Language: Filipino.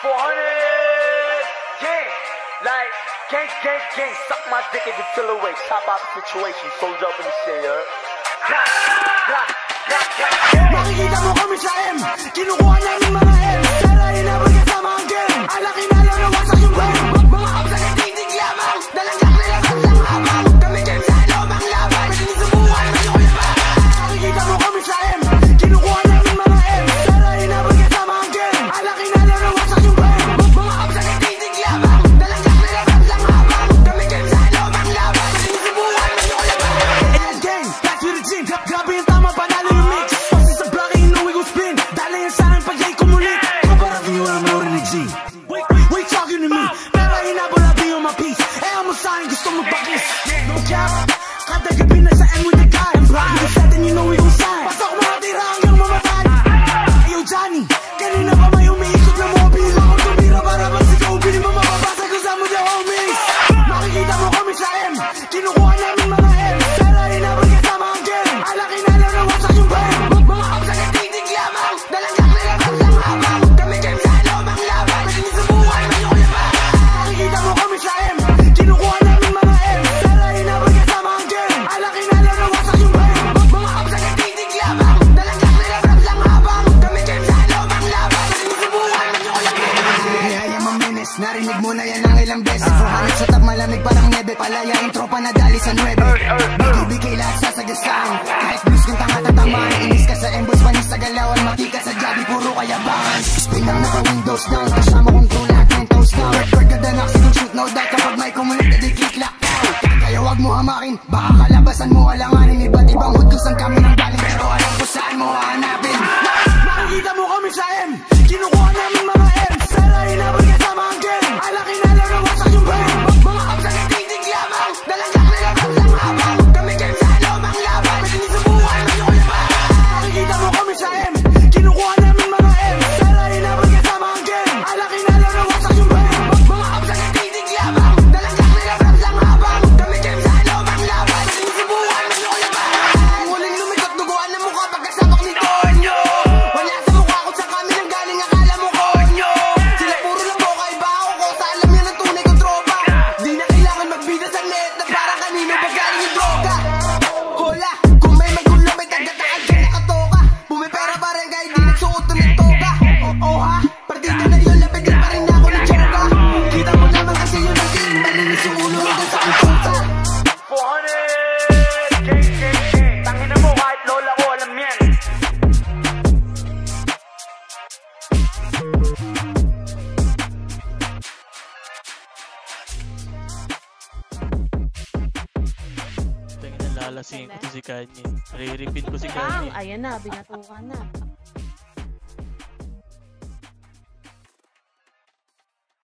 400 gang, like gang, suck my dick if you feel away. Top out the situation, soldier up in the shit, Makikita mo kami sa M, kinukuha namin mga M. Pero inabot kasama ang game, alaki na lang na wasak yung brain. Mga kapsa na titig lamang, dalanggak nila lang habang kami game sa lomang laban, sinisubukan na yung laban. Makikita mo kami sa M, kinukuha namin mga M. Pero inabot kasama ang game, alaki na lang na wasak yung brain. Mga kapsa na titig lamang, dalanggak nila lang habang kami game sa lomang laban, sinisubukan na yung laban. And game, that's with the team, grabe yung tama panalo yung mix. Pasi sa block, inuwi ko spin, dala yan sa akin pag yay kumulit. Kaparating yung alam mo rin ni G. Wait talking to me, pero hinabol natin yung ma-peace. Eh mo sa akin gusto mo bakis. No cap, kada gabi na sa M with the guy. Hindi sa atin you know we gon' sign. Pasok mga tira hanggang mamatay. Yo Johnny, kanina pa may umiikot na mobile. Ako tumira para bang si Kobe, di mo mapapasa kung saan mo the homies. Makikita mo kami sa M, kinukuha namin mga M. Pero hinabol kasama ang game, alaki na lang na wasak yung brain. Mga kapsa na titig lamang, dalanggak nila lang habang kami game sa lomang laban, sinisubukan na yung laban. Makikita mo kami sa M, kinukuha namin mga M. Pero hinabol kasama ang game, alaki na lang na wasak yung brain. Mga kapsa na titig lamang, dalanggak nila lang habang kami game sa lomang laban, sinisubukan na yung laban. Nihaya maminis, narinig mo na yan ang ilang beses. 400 sa top, malamig parang nebe, palayain tropa na dali sa 9. Bigay lahat sasagasaan, kahit blues kang tanga-tatamaan. Inis ka sa embos, panis sa galawan, mati ka sa jabi, puro kayabangan. Spin lang naka-windows down, kasama kong crew lahat ng toes down. Bird ka danak, sigon shoot, no doubt. Kapag may kumulit na di click lockdown, kaya wag mo hamakin, baka kalabasan mo alanganin. Iba't ibang hudusan kami ng galing, pero alam ko saan mo hahanapin. Makikita mo kami sa M, kinukuha namin mga M. Pero inabot kasama ang game, alaki na lang na wasak yung brain. Mga kapsa na titig lamang, dalanggak nila lang habang kami game sa lomang laban, sinisubukan na yung laban. Makikita mo kami sa M, kinukuha namin mga M. Pero inabot kasama ang game, alaki na lang na wasak yung brain. Mga kapsa na titig lamang, dalanggak nila lang habang kami game sa lomang laban, sinisubukan na yung laban. Muling lumikot, duguan ng mukha pagkasama ko ni Tonyo. Wala sa mukha ko sa kami nang galing, akala mo konyo. Sila puro lang boka, iba ako ko sa alam yan ang tunay kong tropa. Di na kailangan magbida sa net na parang kanino ba galing yung droga. Hola, kung may magulo may tagataan ka nakatoka. Bumipera pa rin kahit di nagsuot ng toga. Oo ha, partida na yun, lapit din pa rin ako ng choga. Kita mo naman kasi yun ang team, malinis yung ulo hanggang sa kumpota. 400 gang, tangina mo kahit lola ko alam yan. Tingnan, lalasingin ko to si Kanye. Re-repeat ko si Kanye. Ayan na, binatukan na.